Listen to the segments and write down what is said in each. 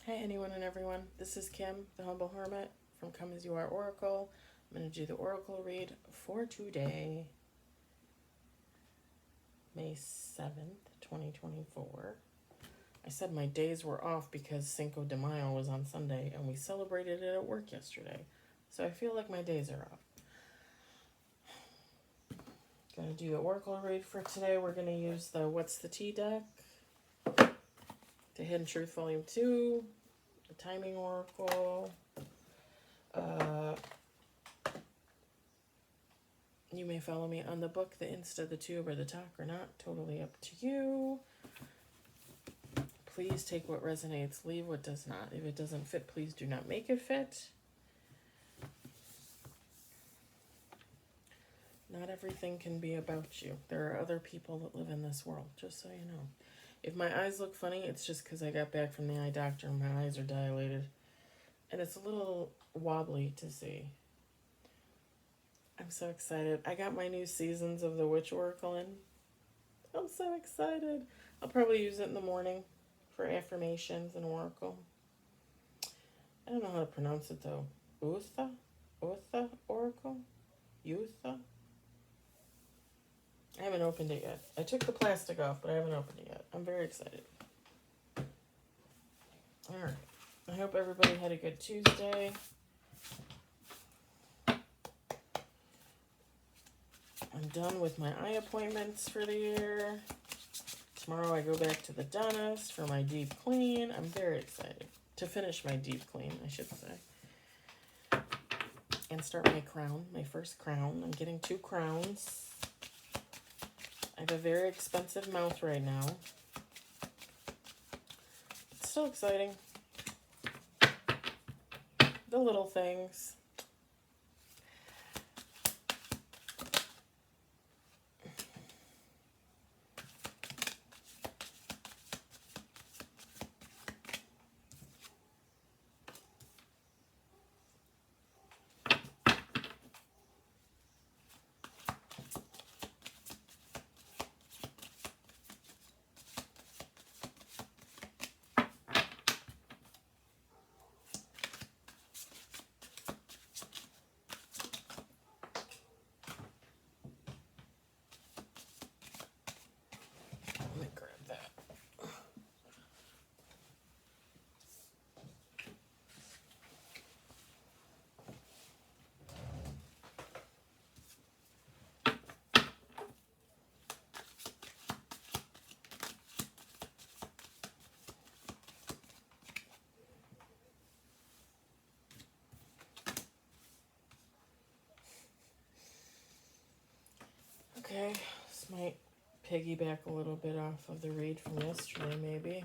Hey anyone and everyone, this is Kim, the Humble Hermit from Come As You Are Oracle. I'm going to do the Oracle read for today, May 7th, 2024. I said my days were off because Cinco de Mayo was on Sunday and we celebrated it at work yesterday. So I feel like my days are off. Gonna do the Oracle read for today. We're going to use the What's the Tea deck, the Hidden Truth Volume 2, the Timing Oracle. You may follow me on the book, the Insta, the Tube, or the Talk, or not. Totally up to you. Please take what resonates, leave what does not. If it doesn't fit, please do not make it fit. Not everything can be about you. There are other people that live in this world, just so you know. If my eyes look funny, it's just because I got back from the eye doctor and my eyes are dilated. And it's a little wobbly to see. I'm so excited. I got my new seasons of the Witch Oracle in. I'm so excited. I'll probably use it in the morning for affirmations and Oracle. I don't know how to pronounce it though. Utha? Utha Oracle? Utha? I haven't opened it yet. I took the plastic off, but I haven't opened it yet. I'm very excited. Alright. I hope everybody had a good Tuesday. I'm done with my eye appointments for the year. Tomorrow I go back to the dentist for my deep clean. I'm very excited to finish my deep clean, I should say. And start my crown, my first crown. I'm getting 2 crowns. I have a very expensive mouth right now. It's still exciting. The little things. Let me grab that. Okay, this might piggyback a little bit off of the read from yesterday, maybe.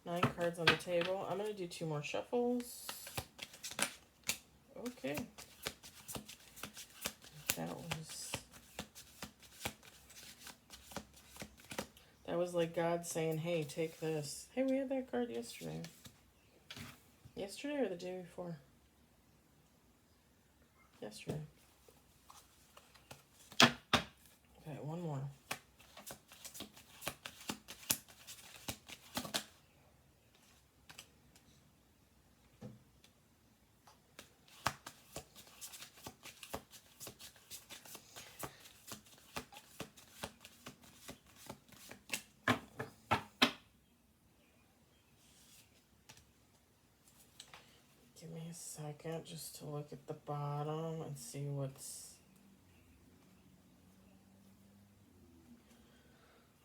Nine cards on the table. I'm going to do 2 more shuffles. Okay. That was like God saying, hey, take this. Hey, we had that card yesterday. Yesterday or the day before? Yesterday. Okay, one more. Give me a second just to look at the bottom and see what's...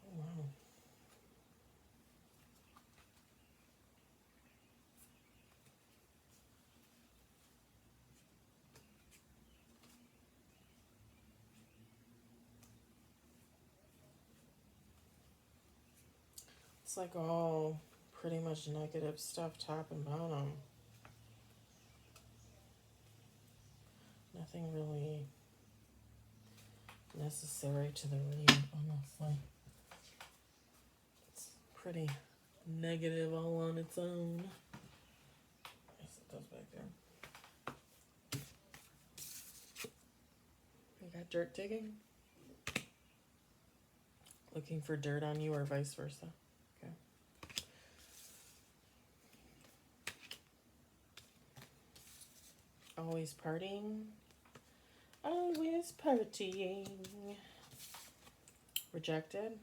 Oh, wow. It's like all pretty much negative stuff, top and bottom. Nothing really necessary to the read, honestly. It's pretty negative all on its own. Yes, it does back there. You got dirt digging? Looking for dirt on you or vice versa. Okay. Always partying. Always partying. Rejected.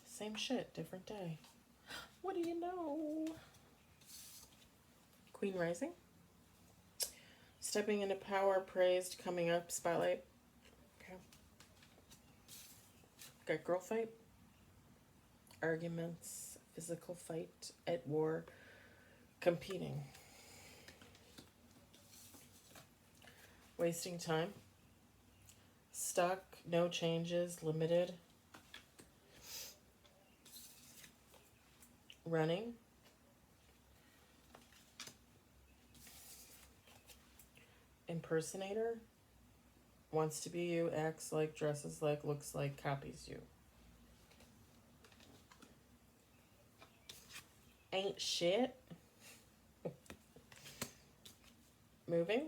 Same shit, different day. What do you know? Queen rising. Stepping into power, praised, coming up, spotlight. Okay. Got girl fight. Arguments, physical fight, at war, competing. Wasting time. Stuck, no changes, limited. Running. Impersonator. Wants to be you, acts like, dresses like, looks like, copies you. Ain't shit. Moving.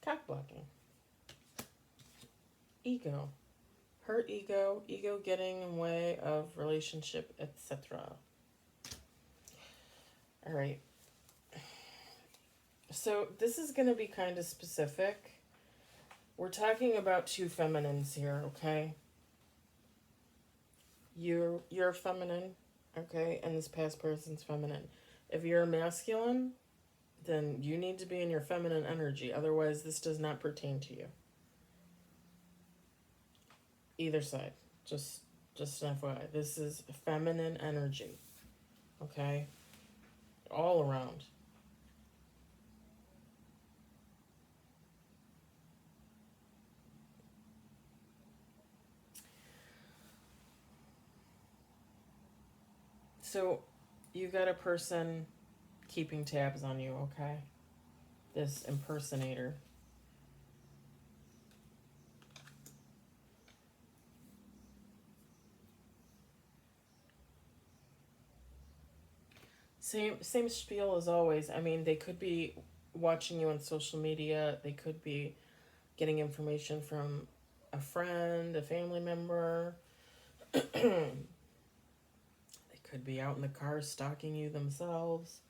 Cock blocking. Ego. Hurt ego, ego getting in the way of relationship, etc. All right. So this is going to be kind of specific. We're talking about two feminines here, okay? You're feminine, okay? And this past person's feminine. If you're a masculine, then you need to be in your feminine energy. Otherwise, this does not pertain to you. Either side. Just an FYI. This is feminine energy. Okay? All around. So, you got a person keeping tabs on you, okay? This impersonator. Same spiel as always. I mean, they could be watching you on social media. They could be getting information from a friend, a family member. They could be out in the car stalking you themselves.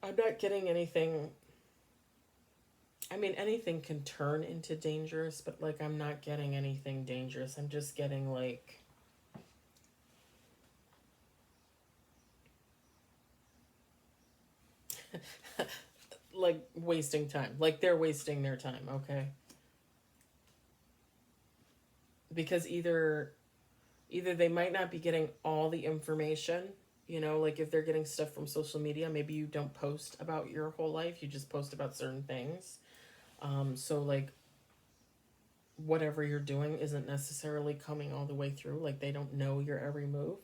I'm not getting anything. I mean, anything can turn into dangerous, but like I'm not getting anything dangerous. I'm just getting like like wasting time. Like they're wasting their time, okay? Because either they might not be getting all the information, you know, like if they're getting stuff from social media, maybe you don't post about your whole life, you just post about certain things. So like whatever you're doing isn't necessarily coming all the way through, like they don't know your every move.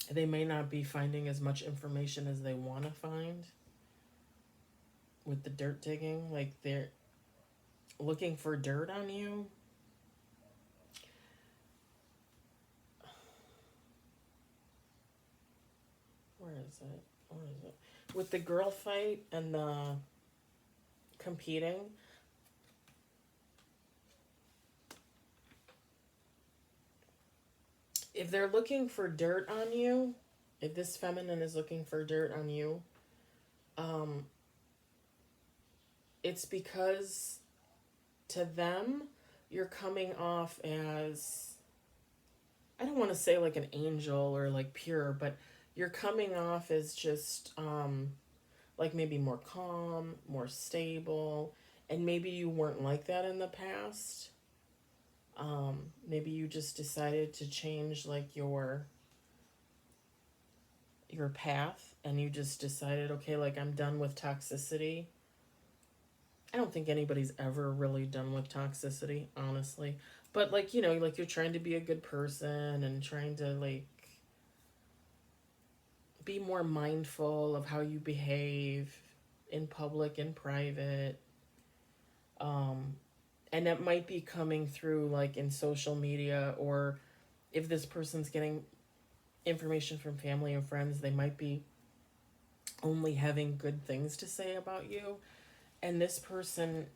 They may not be finding as much information as they want to find with the dirt digging. Like they're looking for dirt on you. Where is it? With the girl fight and the competing. If they're looking for dirt on you, if this feminine is looking for dirt on you, it's because to them, you're coming off as, I don't want to say like an angel or like pure, but you're coming off as just like maybe more calm, more stable, and maybe you weren't like that in the past. Maybe you just decided to change like your path, and you just decided, okay, like I'm done with toxicity. I don't think anybody's ever really done with toxicity, honestly. But like, like you're trying to be a good person and trying to like be more mindful of how you behave in public and private. Um, and that might be coming through like in social media, or if this person's getting information from family and friends, they might be only having good things to say about you. And this person,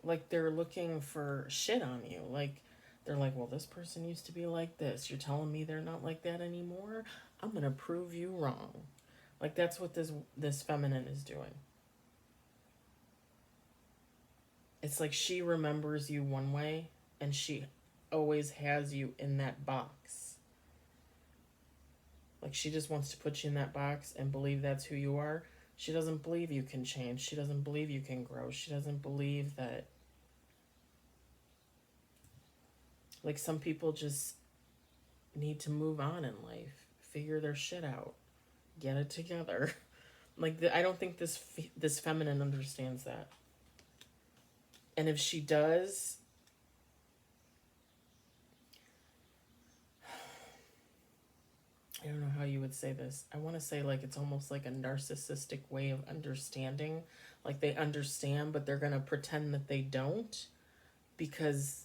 like, they're looking for shit on you. Like, they're like, well, this person used to be like this. You're telling me they're not like that anymore? I'm going to prove you wrong. Like, that's what this feminine is doing. It's like she remembers you one way and she always has you in that box. Like, she just wants to put you in that box and believe that's who you are. She doesn't believe you can change. She doesn't believe you can grow. She doesn't believe that, like, some people just need to move on in life, figure their shit out, get it together. Like, I don't think this feminine understands that. And if she does, I don't know how you would say this. I want to say, like, it's almost like a narcissistic way of understanding. Like, they understand, but they're going to pretend that they don't, because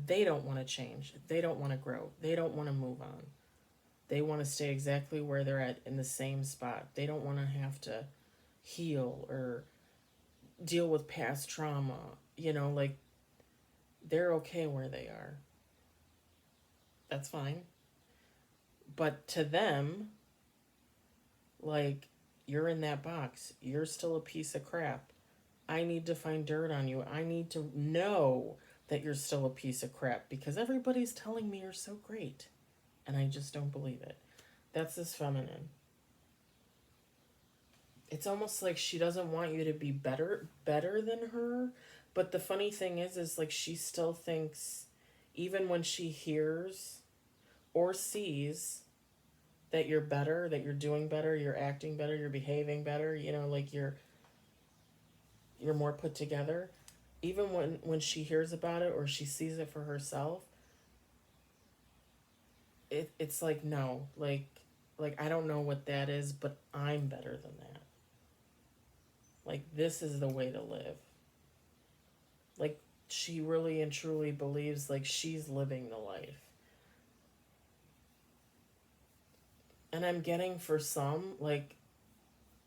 they don't want to change. They don't want to grow. They don't want to move on. They want to stay exactly where they're at, in the same spot. They don't want to have to heal or deal with past trauma. Like, they're okay where they are. That's fine. But to them, like, you're in that box. You're still a piece of crap. I need to find dirt on you. I need to know that you're still a piece of crap because everybody's telling me you're so great. And I just don't believe it. That's this feminine. It's almost like she doesn't want you to be better than her. But the funny thing is like, she still thinks, even when she hears or sees that you're better, that you're doing better, you're acting better, you're behaving better, like you're more put together. Even when she hears about it or she sees it for herself, it's like, no, like I don't know what that is, but I'm better than that. Like, this is the way to live. Like, she really and truly believes like she's living the life. And I'm getting, for some, like,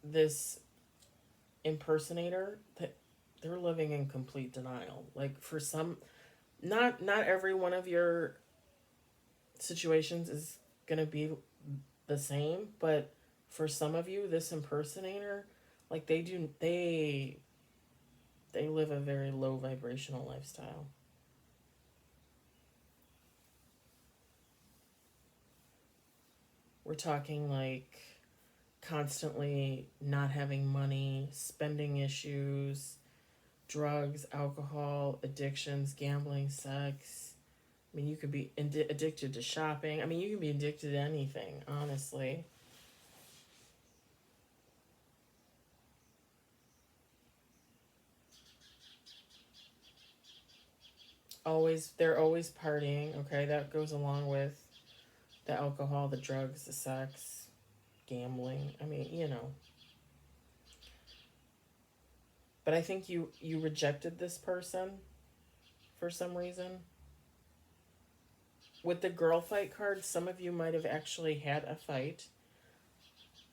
this impersonator, that they're living in complete denial. Like, for some, not every one of your situations is going to be the same, but for some of you, this impersonator, like, they live a very low vibrational lifestyle. We're talking like constantly not having money, spending issues, drugs, alcohol, addictions, gambling, sex. I mean, you could be addicted to shopping. I mean, you can be addicted to anything, honestly. They're always partying, okay? That goes along with the alcohol, the drugs, the sex, gambling. I mean, But I think you rejected this person for some reason. With the girl fight card, some of you might have actually had a fight.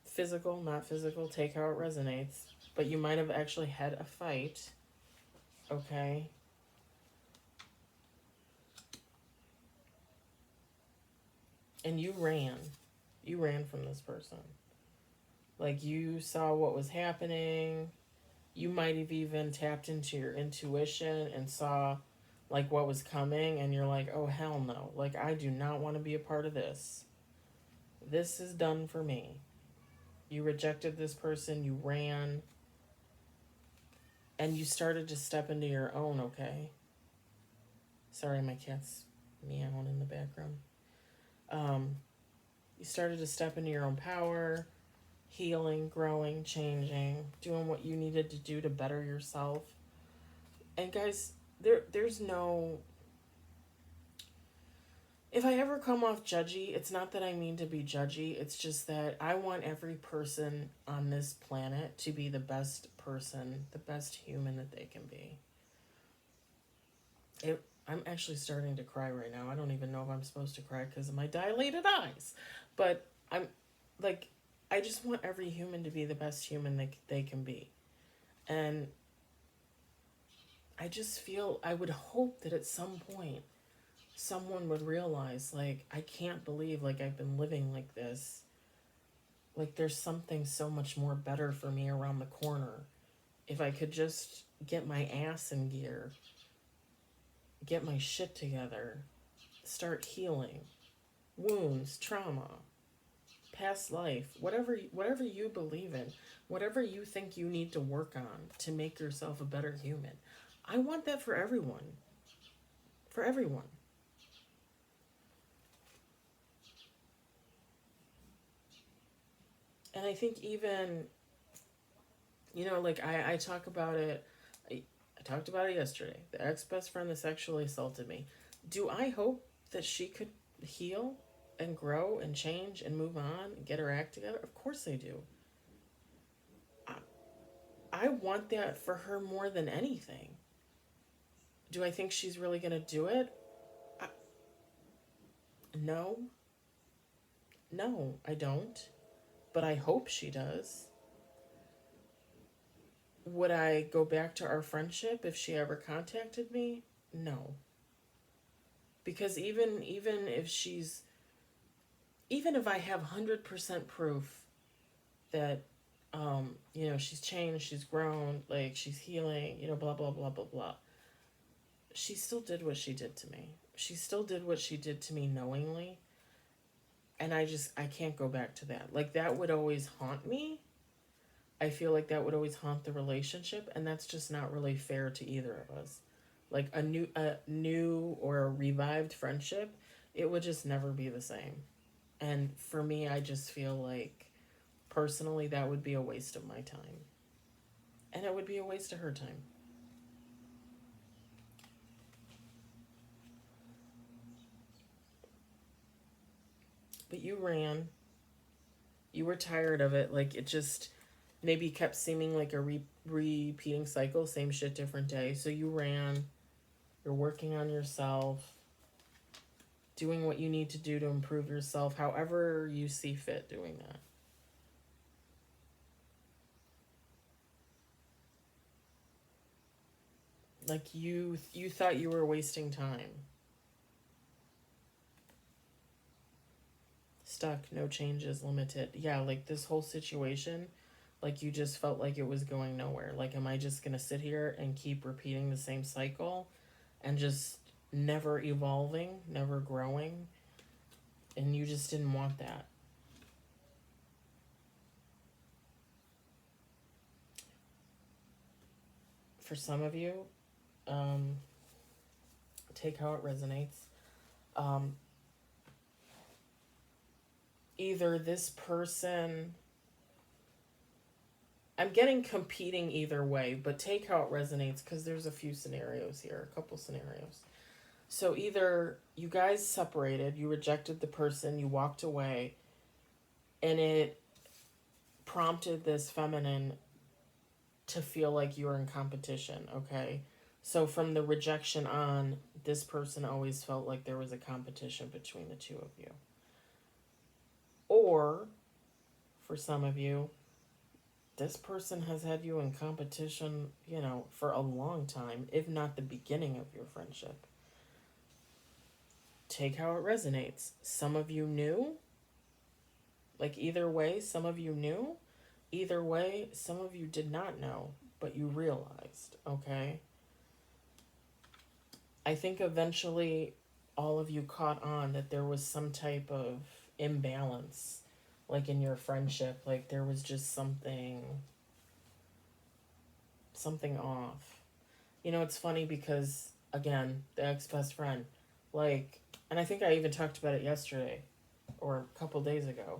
Physical, not physical, take how it resonates. But you might have actually had a fight. Okay? And you ran. You ran from this person. Like, you saw what was happening. You might have even tapped into your intuition and saw, like, what was coming. And you're like, oh, hell no. Like, I do not want to be a part of this. This is done for me. You rejected this person. You ran. And you started to step into your own, okay? Sorry, my cat's meowing in the background. You started to step into your own power. healing, growing, changing, doing what you needed to do to better yourself. And guys, there's no, if I ever come off judgy, it's not that I mean to be judgy. It's just that I want every person on this planet to be the best person, the best human that they can be. I'm actually starting to cry right now. I don't even know if I'm supposed to cry because of my dilated eyes. But I'm like, I just want every human to be the best human they can be. And I just feel, I would hope that at some point someone would realize, like, I can't believe, like, I've been living like this. Like, there's something so much more better for me around the corner. If I could just get my ass in gear, get my shit together, start healing wounds, trauma, past life, whatever you believe in, whatever you think you need to work on to make yourself a better human. I want that for everyone. For everyone. And I think even, like I talk about it, I talked about it yesterday. The ex-best friend that sexually assaulted me. Do I hope that she could heal and grow and change and move on and get her act together? Of course I do. I, I want that for her more than anything. Do I think she's really going to do it? I, no. No, I don't. But I hope she does. Would I go back to our friendship if she ever contacted me? No. Because even if I have 100% proof that she's changed, she's grown, like she's healing, blah blah blah blah blah. She still did what she did to me. She still did what she did to me knowingly. And I can't go back to that. Like that would always haunt me. I feel like that would always haunt the relationship, and that's just not really fair to either of us. Like a new or a revived friendship, it would just never be the same. And for me, I just feel like personally that would be a waste of my time. And it would be a waste of her time. But you ran. You were tired of it. Like it just maybe kept seeming like a repeating cycle, same shit, different day. So you ran. You're working on yourself, doing what you need to do to improve yourself, however you see fit doing that. Like you thought you were wasting time. Stuck, no changes, limited. Yeah, like this whole situation, like you just felt like it was going nowhere. Like am I just going to sit here and keep repeating the same cycle and just never evolving, never growing? And you just didn't want that. For some of you, um, take how it resonates. Um, Either this person, I'm getting competing either way, but take how it resonates because there's a few scenarios here, a couple scenarios. So either you guys separated, you rejected the person, you walked away, and it prompted this feminine to feel like you were in competition, okay? So from the rejection on, this person always felt like there was a competition between the two of you. Or, for some of you, this person has had you in competition, for a long time, if not the beginning of your friendship. Take how it resonates. Some of you knew, like either way, some of you knew. Either way, some of you did not know, but you realized, okay? I think eventually all of you caught on that there was some type of imbalance, like in your friendship, like there was just something off. It's funny because, again, the ex-best friend, like, and I think I even talked about it yesterday or a couple days ago.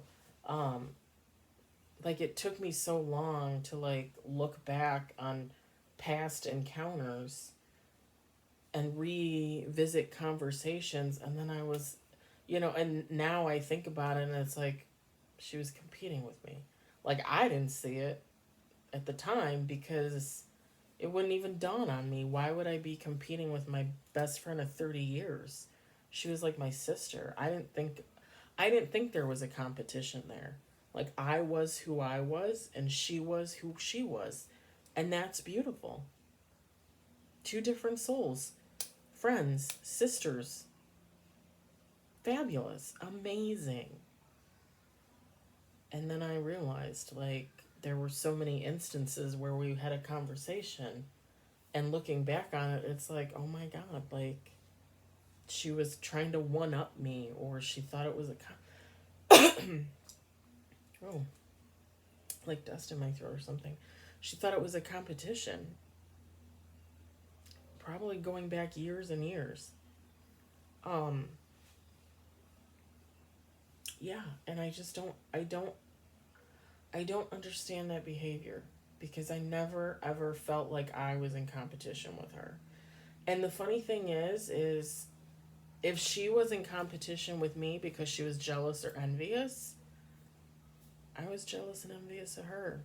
like, it took me so long to, like, look back on past encounters and revisit conversations. And then I was, and now I think about it and it's like she was competing with me. Like, I didn't see it at the time because it wouldn't even dawn on me. Why would I be competing with my best friend of 30 years? She was like my sister. I didn't think there was a competition there. Like, I was who I was and she was who she was. And that's beautiful. Two different souls, friends, sisters. Fabulous, amazing. And then I realized, like, there were so many instances where we had a conversation, and looking back on it, it's like, oh my God, like, she was trying to one up me, or she thought it was oh, like dust in my throat or something. She thought it was a competition, probably going back years and years. Um, yeah, and I don't understand that behavior because I never ever felt like I was in competition with her. And the funny thing is if she was in competition with me because she was jealous or envious, I was jealous and envious of her,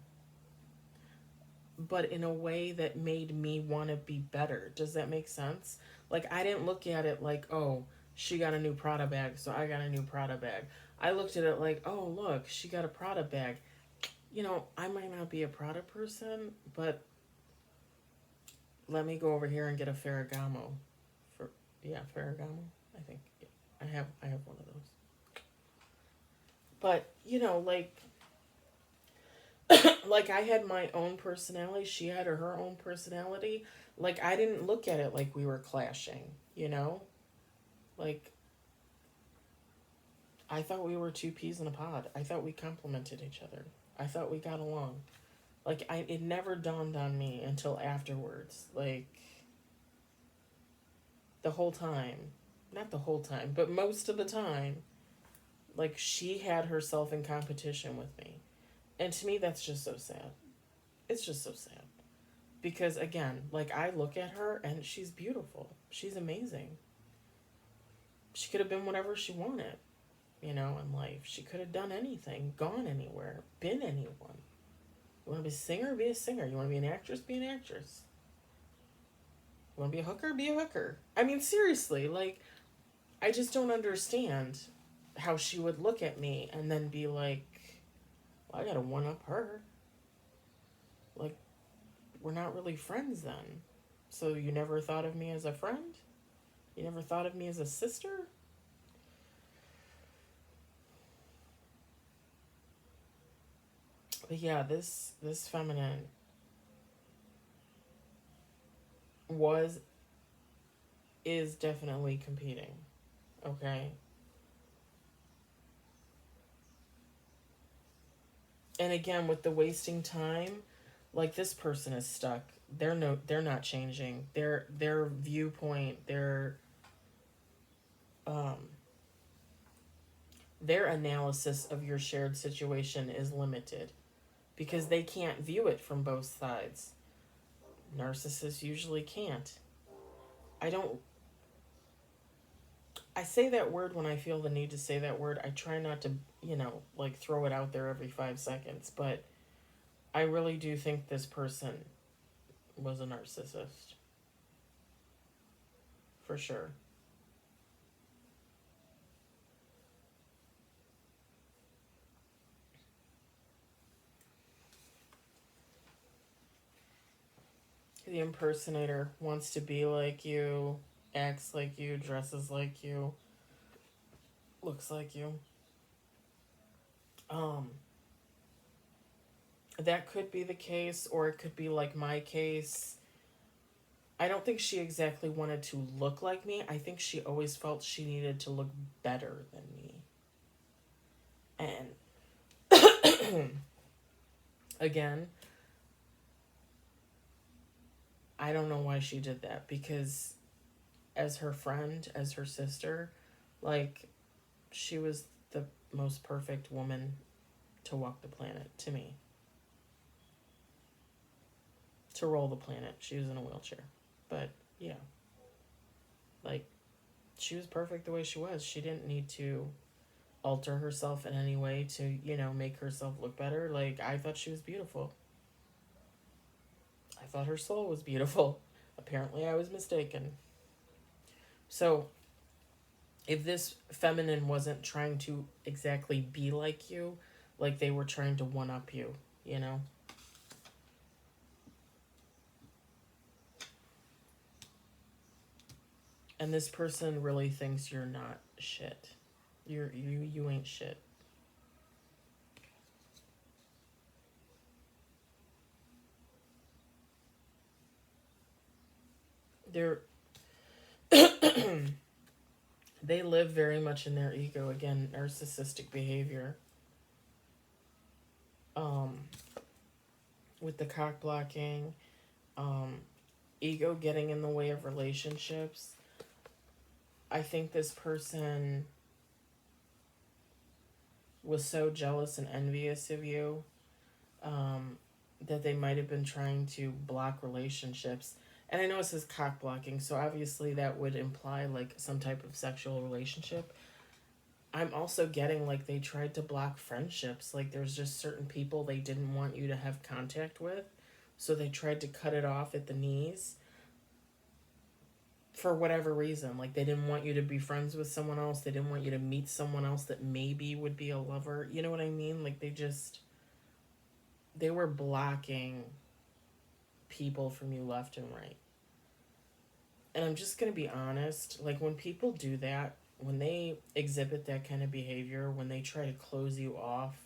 but in a way that made me want to be better. Does that make sense? Like, I didn't look at it like, oh, she got a new Prada bag, so I got a new Prada bag. I looked at it like, oh, look, she got a Prada bag. I might not be a Prada person, but let me go over here and get a Ferragamo. For Yeah, Ferragamo. I think I have one of those. But like I had my own personality, she had her own personality. Like, I didn't look at it like we were clashing, you know? Like, I thought we were two peas in a pod. I thought we complemented each other. I thought we got along. Like, it never dawned on me until afterwards. Like, the whole time. Not the whole time, but most of the time, like, she had herself in competition with me. And to me, that's just so sad. It's just so sad. Because, again, like, I look at her and she's beautiful. She's amazing. She could have been whatever she wanted, in life. She could have done anything, gone anywhere, been anyone. You want to be a singer? Be a singer. You want to be an actress? Be an actress. You want to be a hooker? Be a hooker. I mean, seriously, like, I just don't understand how she would look at me and then be like, well, I gotta one up her. Like, we're not really friends then. So you never thought of me as a friend? You never thought of me as a sister? But yeah, this feminine was is definitely competing. Okay? And again, with the wasting time, like, this person is stuck. They're not changing. Their viewpoint, um their analysis of your shared situation is limited because they can't view it from both sides. Narcissists usually can't. I don't I say that word when I feel the need to say that word. I try not to, like, throw it out there every 5 seconds, but I really do think this person was a narcissist. For sure. The impersonator wants to be like you, acts like you, dresses like you, looks like you. Um, that could be the case, or it could be like my case. I don't think she exactly wanted to look like me. I think she always felt she needed to look better than me. And again, I don't know why she did that because as her friend, as her sister, like, she was the most perfect woman to walk the planet, to me. To roll the planet. She was in a wheelchair. But, yeah. Like, she was perfect the way she was. She didn't need to alter herself in any way to, make herself look better. Like, I thought she was beautiful. I thought her soul was beautiful. Apparently, I was mistaken. So, if this feminine wasn't trying to exactly be like you, like they were trying to one-up you, And this person really thinks you're not shit. You ain't shit. They're they live very much in their ego. Again, narcissistic behavior. Um, with the cock blocking, ego getting in the way of relationships. I think this person was so jealous and envious of you that they might have been trying to block relationships. And I know it says cock blocking, so obviously that would imply like some type of sexual relationship. I'm also getting like they tried to block friendships. Like there's just certain people they didn't want you to have contact with. So they tried to cut it off at the knees for whatever reason. Like they didn't want you to be friends with someone else. They didn't want you to meet someone else that maybe would be a lover. You know what I mean? Like they were blocking people from you left and right. And I'm just going to be honest, like when people do that, when they exhibit that kind of behavior, when they try to close you off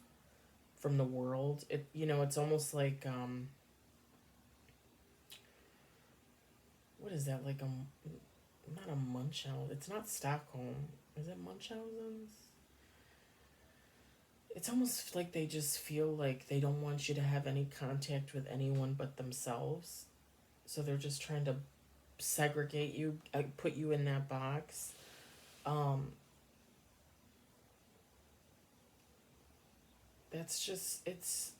from the world, it's almost like what is that, like not a Munchausen, it's not Stockholm, is it Munchausen's? It's almost like they just feel like they don't want you to have any contact with anyone but themselves, so they're just trying to segregate you, put you in that box. That's just it's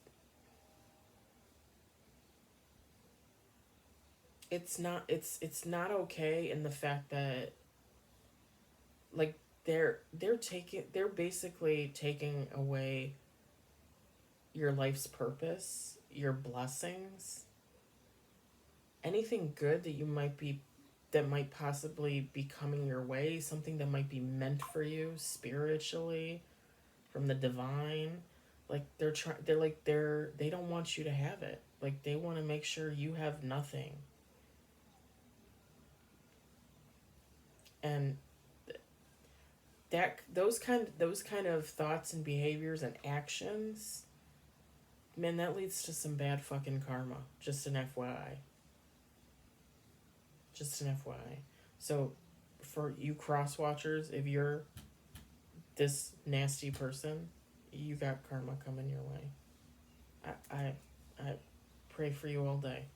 not okay in the fact that like they're basically taking away your life's purpose, your blessings, anything good that might possibly be coming your way, something that might be meant for you spiritually from the divine. Like they don't want you to have it. Like they want to make sure you have nothing. And that those kind of thoughts and behaviors and actions, man, that leads to some bad fucking karma. Just an FYI. Just an FYI. So for you cross watchers, if you're this nasty person, you got karma coming your way. I pray for you all day.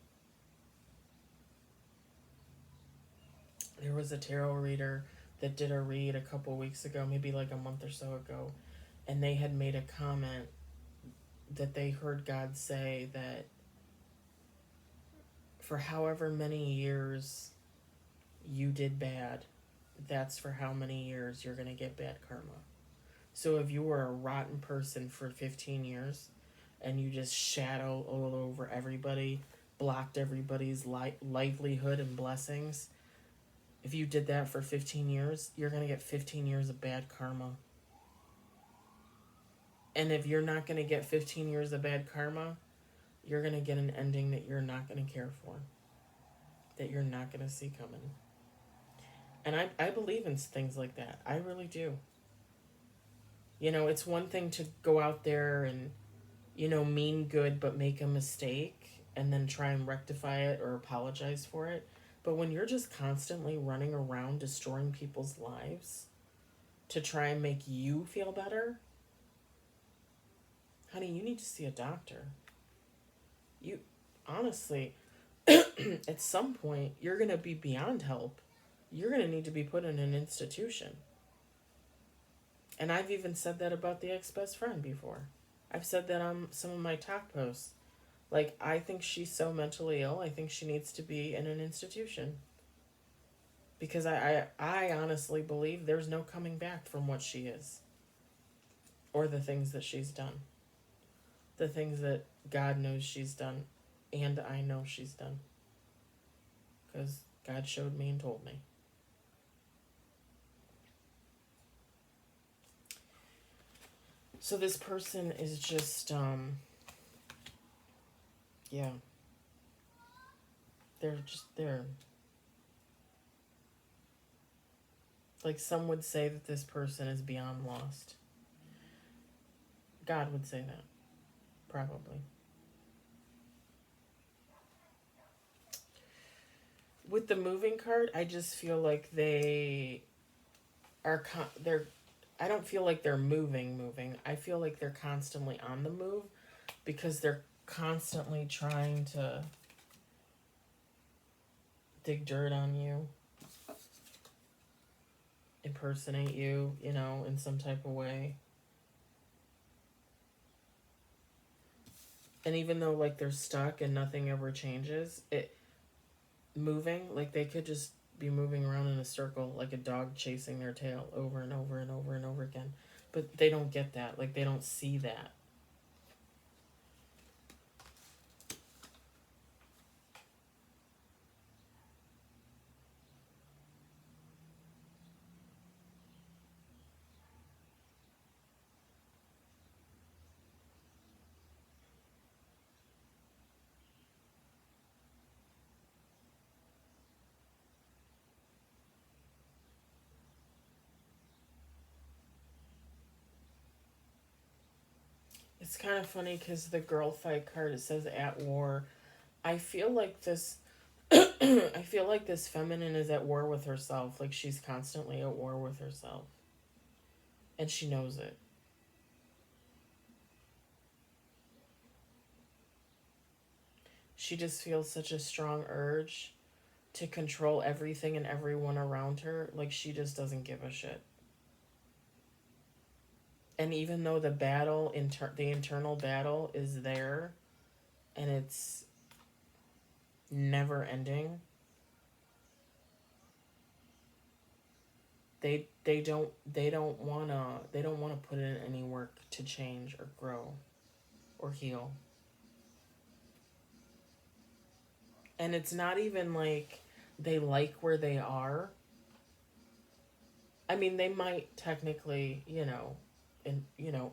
There was a tarot reader that did a read a couple weeks ago, maybe like a month or so ago, and they had made a comment that they heard God say that for however many years you did bad, that's for how many years you're going to get bad karma. So if you were a rotten person for 15 years and you just shadow all over everybody, blocked everybody's livelihood and blessings, if you did that for 15 years, you're going to get 15 years of bad karma. And if you're not going to get 15 years of bad karma, you're going to get an ending that you're not going to care for, that you're not going to see coming. And I believe in things like that. I really do. It's one thing to go out there and, mean good but make a mistake and then try and rectify it or apologize for it. But when you're just constantly running around destroying people's lives to try and make you feel better, honey, you need to see a doctor. You, honestly, at some point, you're going to be beyond help. You're going to need to be put in an institution. And I've even said that about the ex-best friend before. I've said that on some of my talk posts. Like, I think she's so mentally ill, I think she needs to be in an institution. Because I honestly believe there's no coming back from what she is. Or the things that she's done. The things that God knows she's done. And I know she's done. Because God showed me and told me. So this person is just, yeah. They're. Like, some would say that this person is beyond lost. God would say that. Probably. With the moving card, I just feel like they are, I don't feel like they're moving. I feel like they're constantly on the move because they're constantly trying to dig dirt on you, impersonate you, in some type of way. And even though, like, they're stuck and nothing ever changes, like, they could just be moving around in a circle like a dog chasing their tail over and over and over and over again. But they don't get that. Like, they don't see that. It's kind of funny because the girl fight card, it says at war. I feel like this I feel like this feminine is at war with herself. Like, she's constantly at war with herself. And she knows it. She just feels such a strong urge to control everything and everyone around her. Like, she just doesn't give a shit. And even though the internal battle is there, and it's never ending, they don't wanna put in any work to change or grow or heal. And it's not even like they like where they are. I mean, they might technically,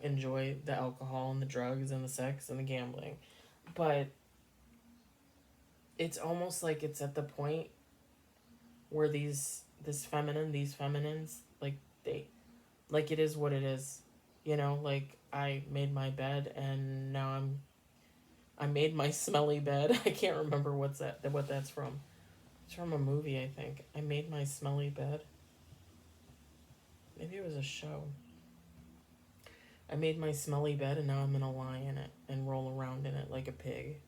enjoy the alcohol and the drugs and the sex and the gambling, but it's almost like it's at the point where these feminines, like, they, like, it is what it is, like, I made my bed and now I made my smelly bed. I can't remember what that's from. It's from a movie, I think. I made my smelly bed. Maybe it was a show. I made my smelly bed and now I'm gonna lie in it and roll around in it like a pig.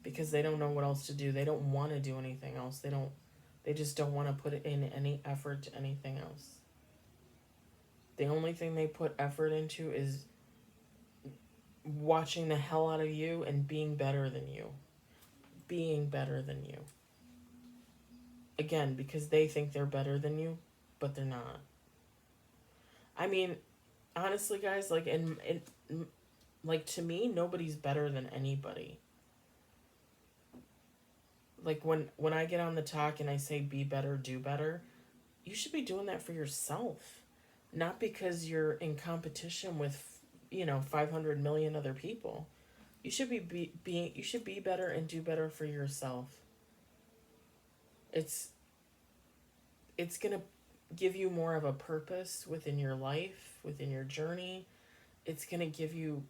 Because they don't know what else to do. They don't want to do anything else. They just don't want to put in any effort to anything else. The only thing they put effort into is watching the hell out of you and being better than you. Being better than you. Again, because they think they're better than you, but they're not. I mean, honestly, guys, like, like, to me, nobody's better than anybody. Like, when I get on the talk and I say be better, do better, you should be doing that for yourself. Not because you're in competition with, 500 million other people. You should you should be better and do better for yourself. It's going to give you more of a purpose within your life, within your journey. It's going to give you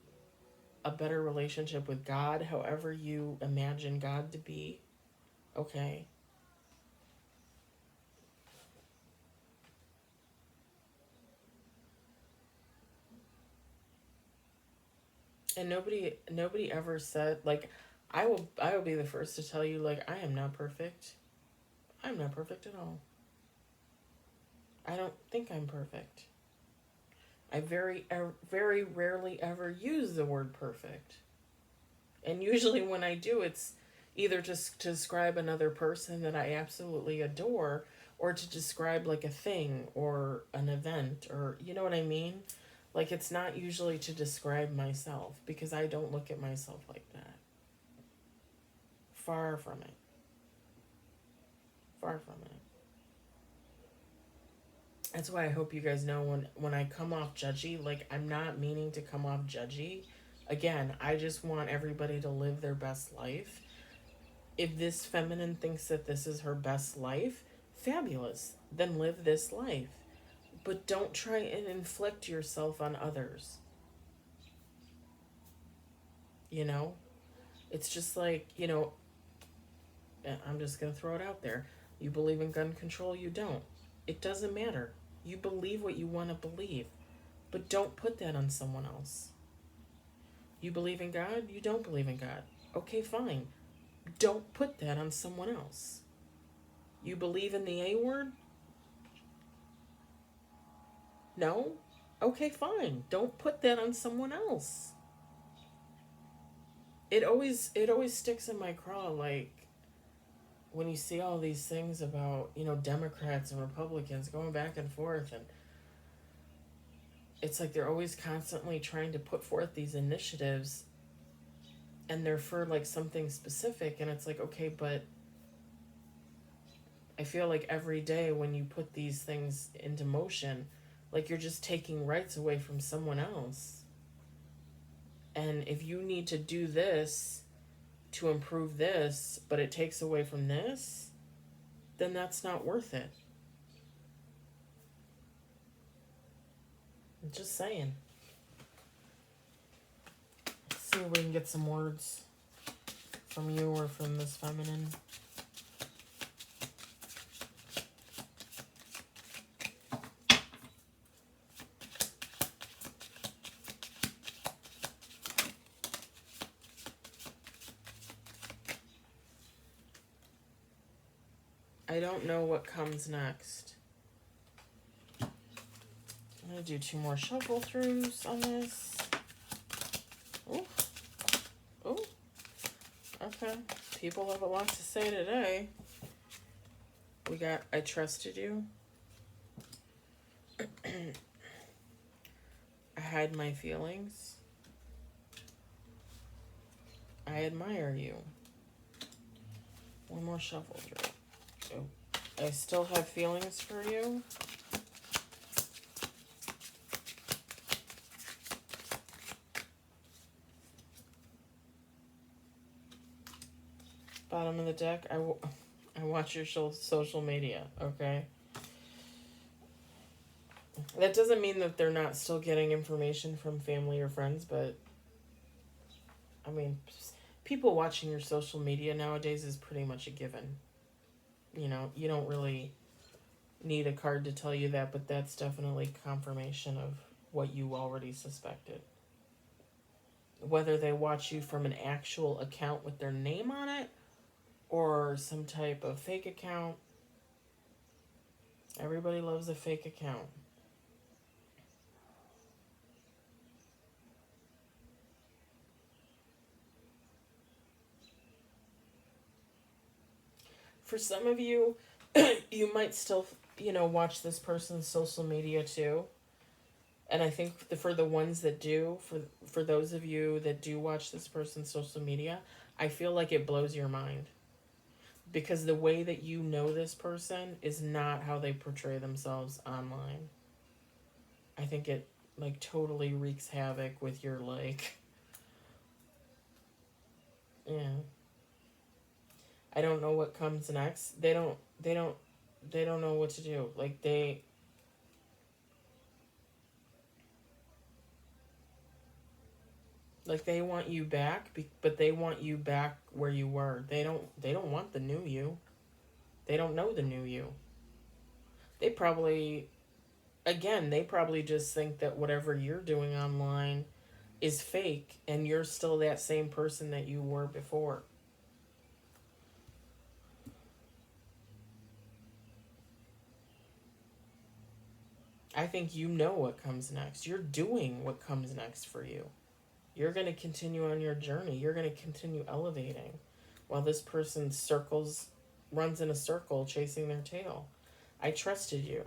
a better relationship with God, however you imagine God to be. Okay. And nobody ever said, like, I will be the first to tell you, like, I am not perfect. I'm not perfect at all. I don't think I'm perfect. I very rarely ever use the word perfect. And usually when I do, it's either just to describe another person that I absolutely adore, or to describe like a thing or an event, or you know what I mean? Like, it's not usually to describe myself, because I don't look at myself like that. Far from it. Far from it. That's why I hope you guys know when I come off judgy, like, I'm not meaning to come off judgy. Again, I just want everybody to live their best life. If this feminine thinks that this is her best life, fabulous. Then live this life. But don't try and inflict yourself on others. You know? It's just like, I'm just going to throw it out there. You believe in gun control, you don't. It doesn't matter. You believe what you want to believe. But don't put that on someone else. You believe in God, you don't believe in God. Okay, fine. Don't put that on someone else. You believe in the A word? No? Okay, fine. Don't put that on someone else. It always sticks in my craw, like, when you see all these things about, Democrats and Republicans going back and forth, and it's like they're always constantly trying to put forth these initiatives, and they're for like something specific, and it's like, okay, but I feel like every day when you put these things into motion, like, you're just taking rights away from someone else. And if you need to do this to improve this, but it takes away from this, then that's not worth it. I'm just saying. Let's see if we can get some words from you or from this feminine. I don't know what comes next. I'm going to do 2 more shuffle throughs on this. Oh, oh, okay. People have a lot to say today. We got, I trusted you. I hide my feelings. I admire you. 1 more shuffle through. I still have feelings for you. Bottom of the deck, I watch your social media, okay? That doesn't mean that they're not still getting information from family or friends, but I mean, people watching your social media nowadays is pretty much a given. You don't really need a card to tell you that, but that's definitely confirmation of what you already suspected. Whether they watch you from an actual account with their name on it, or some type of fake account. Everybody loves a fake account. For some of you, you might still, watch this person's social media too. And I think for the ones that do, for those of you that do watch this person's social media, I feel like it blows your mind. Because the way that you know this person is not how they portray themselves online. I think it, like, totally wreaks havoc with your, like... Yeah. I don't know what comes next. They don't know what to do. Like, they want you back, but they want you back where you were. They don't want the new you. They don't know the new you. They probably just think that whatever you're doing online is fake, and you're still that same person that you were before. I think you know what comes next. You're doing what comes next for you. You're going to continue on your journey. You're going to continue elevating while this person runs in a circle chasing their tail. I trusted you.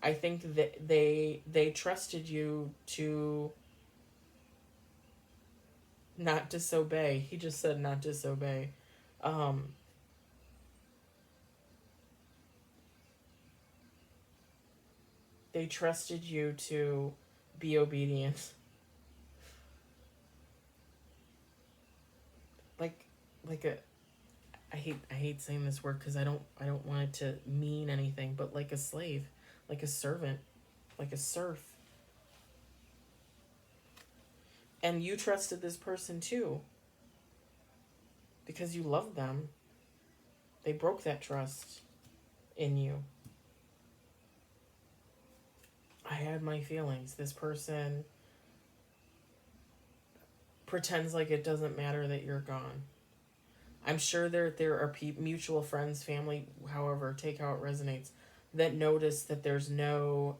I think that they trusted you to not disobey. He just said not disobey. Um, they trusted you to be obedient. Like like a I hate saying this word because I don't want it to mean anything, but like a slave, like a servant, like a serf. And you trusted this person too because you loved them. They broke that trust in you. I had my feelings. This person pretends like it doesn't matter that you're gone. I'm sure there are mutual friends, family, however, take how it resonates, that notice that there's no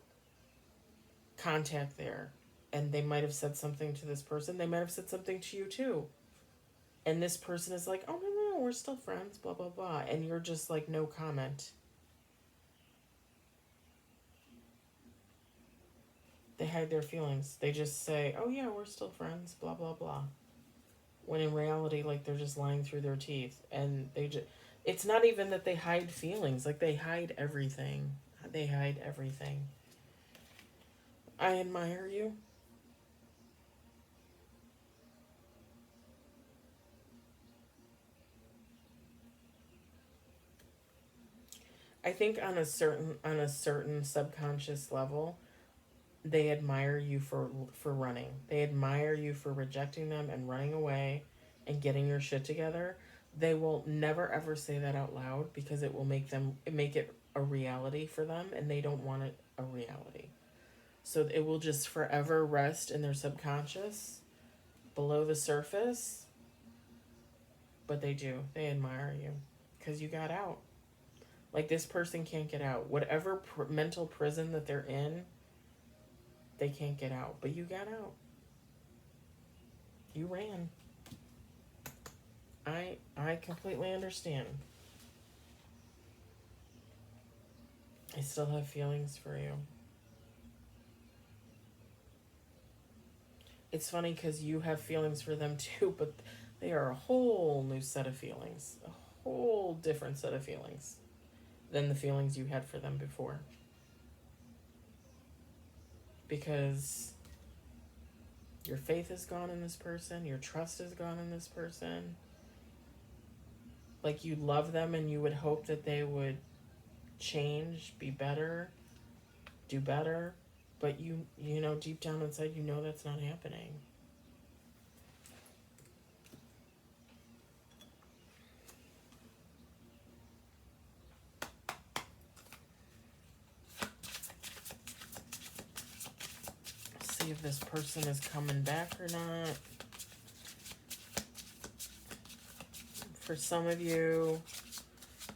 contact there. And they might have said something to this person. They might have said something to you too. And this person is like, oh, no, we're still friends, blah, blah, blah. And you're just like, no comment. They hide their feelings. They just say, oh, yeah, we're still friends, blah, blah, blah. When in reality, like, they're just lying through their teeth. And it's not even that they hide feelings. Like, they hide everything. They hide everything. I admire you. I think on a certain subconscious level, they admire you for running. They admire you for rejecting them and running away and getting your shit together. They will never ever say that out loud because it will make it a reality for them, and they don't want it a reality. So it will just forever rest in their subconscious below the surface. But they do. They admire you because you got out. Like, this person can't get out. Whatever mental prison that they're in, they can't get out. But you got out. You ran. I completely understand. I still have feelings for you. It's funny because you have feelings for them too, but they are a whole new set of feelings. A whole different set of feelings than the feelings you had for them before. Because your faith is gone in this person, your trust is gone in this person. Like, you love them and you would hope that they would change, be better, do better, but you know deep down inside you know that's not happening. See if this person is coming back or not. For some of you,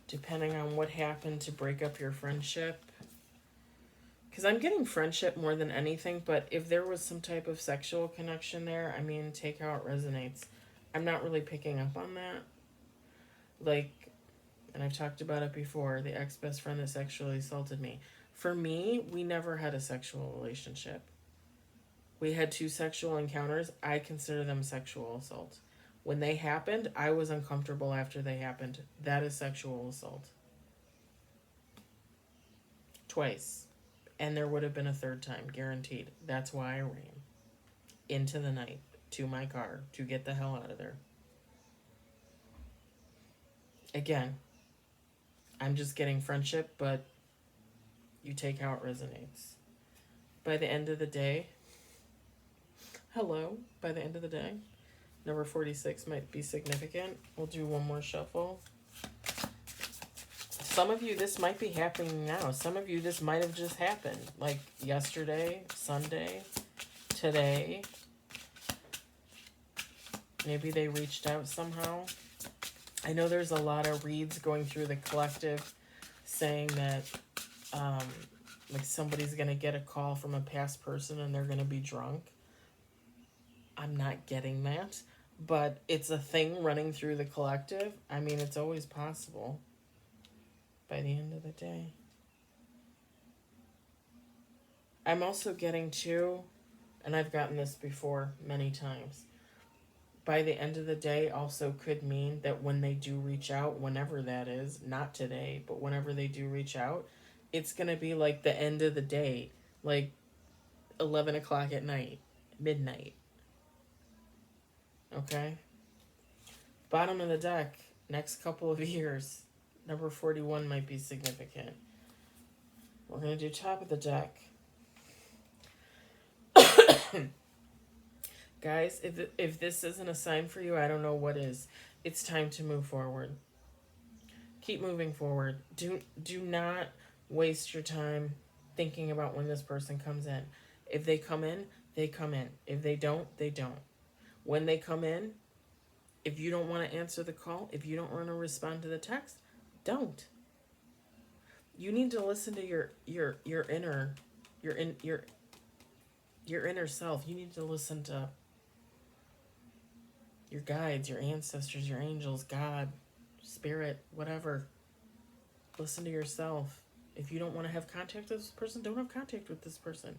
depending on what happened to break up your friendship, because I'm getting friendship more than anything, but if there was some type of sexual connection there, I mean, take how it resonates. I'm not really picking up on that. Like, and I've talked about it before, the ex-best friend that sexually assaulted me. For me, we never had a sexual relationship. We had 2 sexual encounters. I consider them sexual assault. When they happened, I was uncomfortable after they happened. That is sexual assault. Twice. And there would have been a third time, guaranteed. That's why I ran into the night to my car to get the hell out of there. Again, I'm just getting friendship, but you take how it resonates. By the end of the day, by the end of the day, number 46 might be significant. We'll do one more shuffle. Some of you, this might be happening now. Some of you, this might have just happened. Like yesterday, Sunday, today. Maybe they reached out somehow. I know there's a lot of reads going through the collective saying that like somebody's going to get a call from a past person and they're going to be drunk. I'm not getting that, but it's a thing running through the collective. I mean, it's always possible by the end of the day. I'm also getting too, and I've gotten this before many times, by the end of the day also could mean that when they do reach out, whenever that is, not today, but whenever they do reach out, it's going to be like the end of the day, like 11 o'clock at night, midnight. Okay? Bottom of the deck, next couple of years, number 41 might be significant. We're going to do top of the deck. Guys, if this isn't a sign for you, I don't know what is. It's time to move forward. Keep moving forward. Do not waste your time thinking about when this person comes in. If they come in, they come in. If they don't, they don't. When they come in, if you don't want to answer the call, if you don't want to respond to the text, don't. You need to listen to your inner self. You need to listen to your guides, your ancestors, your angels, God, spirit, whatever. Listen to yourself. If you don't want to have contact with this person, don't have contact with this person.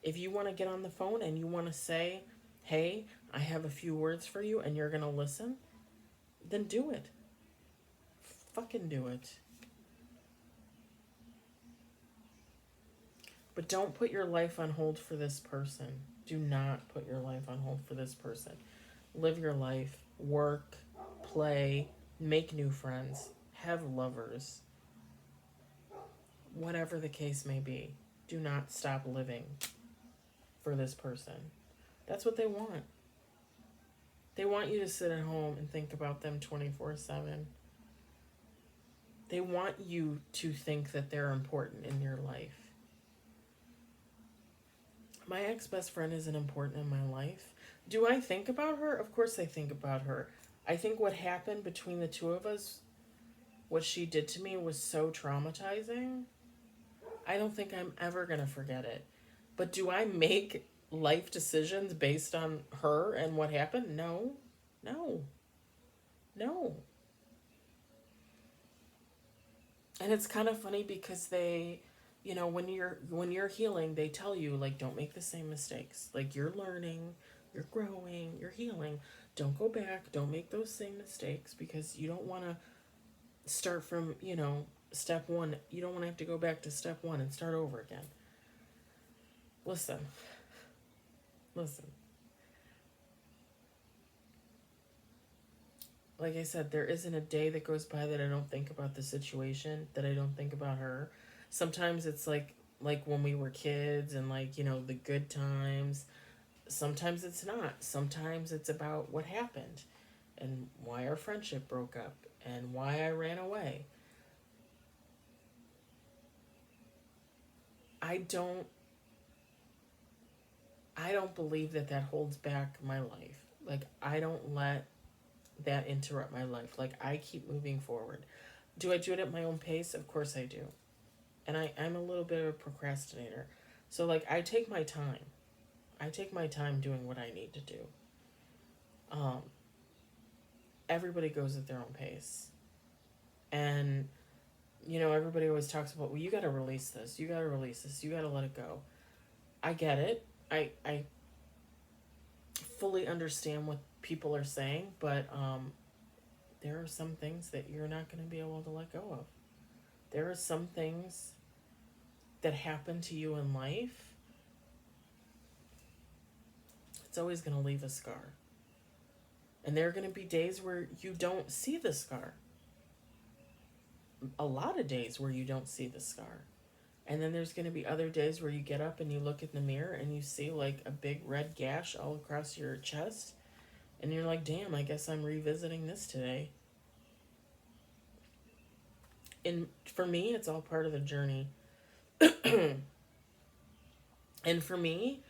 If you want to get on the phone and you want to say, hey, I have a few words for you and you're going to listen, then do it. Fucking do it. But don't put your life on hold for this person. Do not put your life on hold for this person. Live your life, work, play, make new friends, have lovers. Whatever the case may be, do not stop living for this person. That's what they want. They want you to sit at home and think about them 24/7. They want you to think that they're important in your life. My ex-best friend isn't important in my life. Do I think about her? Of course I think about her. I think what happened between the two of us, what she did to me, was so traumatizing. I don't think I'm ever going to forget it. But do I make life decisions based on her and what happened? No. And it's kind of funny because they, when you're healing, they tell you, like, don't make the same mistakes. Like, you're learning, you're growing, you're healing. Don't go back. Don't make those same mistakes because you don't want to start from, step one. You don't want to have to go back to step one and start over again. Listen. Like I said, there isn't a day that goes by that I don't think about the situation, that I don't think about her. Sometimes it's like when we were kids and the good times. Sometimes it's not. Sometimes it's about what happened and why our friendship broke up and why I ran away. I don't believe that holds back my life. Like, I don't let that interrupt my life. Like, I keep moving forward. Do I do it at my own pace? Of course I do. And I'm a little bit of a procrastinator. So, I take my time. I take my time doing what I need to do. Everybody goes at their own pace. And, everybody always talks about, well, you got to release this. You got to release this. You got to let it go. I get it. I fully understand what people are saying, but there are some things that you're not going to be able to let go of. There are some things that happen to you in life. It's always going to leave a scar. And there are going to be days where you don't see the scar. A lot of days where you don't see the scar. And then there's going to be other days where you get up and you look in the mirror and you see a big red gash all across your chest. And you're like, damn, I guess I'm revisiting this today. And for me, it's all part of the journey. And for me,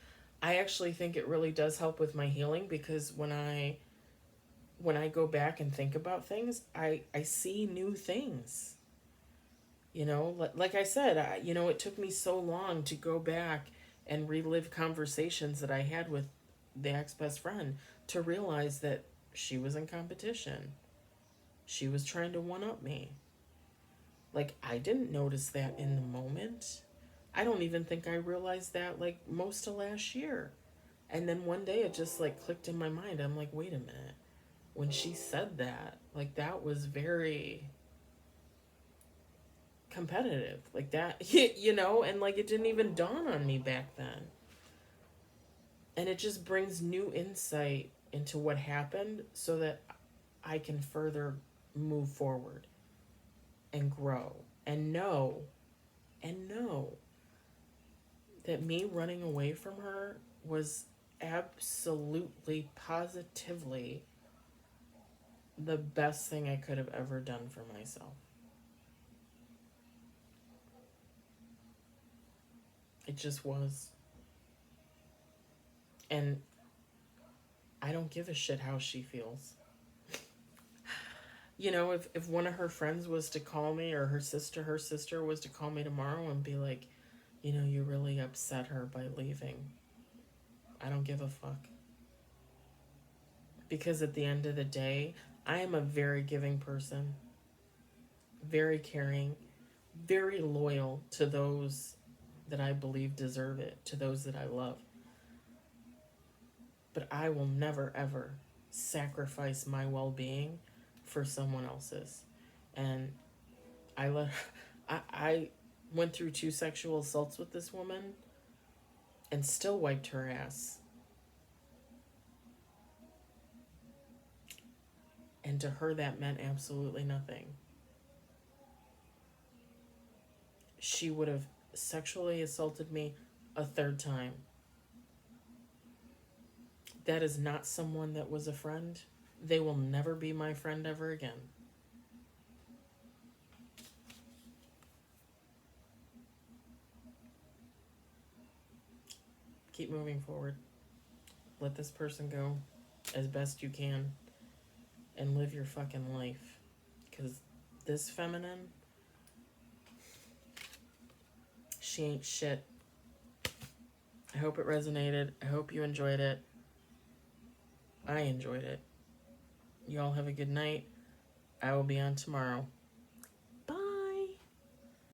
I actually think it really does help with my healing because when I go back and think about things, I see new things. You know, like I said, it took me so long to go back and relive conversations that I had with the ex best friend to realize that she was in competition. She was trying to one up me. Like, I didn't notice that in the moment. I don't even think I realized that, like, most of last year. And then one day it just, like, clicked in my mind. I'm like, wait a minute. When she said that, like, that was very competitive. Like, that, and, like, it didn't even dawn on me back then. And it just brings new insight into what happened so that I can further move forward and grow and know that me running away from her was absolutely, positively the best thing I could have ever done for myself. It just was. And I don't give a shit how she feels. If one of her friends was to call me, or her sister was to call me tomorrow and be like, you really upset her by leaving, I don't give a fuck. Because at the end of the day, I am a very giving person, very caring, very loyal to those that I believe deserve it, to those that I love. But I will never, ever sacrifice my well being for someone else's. And I let I went through 2 sexual assaults with this woman and still wiped her ass. And to her, that meant absolutely nothing. She would have sexually assaulted me a 3rd time. That is not someone that was a friend. They will never be my friend ever again. Keep moving forward. Let this person go as best you can and live your fucking life. Because this feminine, she ain't shit. I hope it resonated. I hope you enjoyed it. I enjoyed it. You all have a good night. I will be on tomorrow.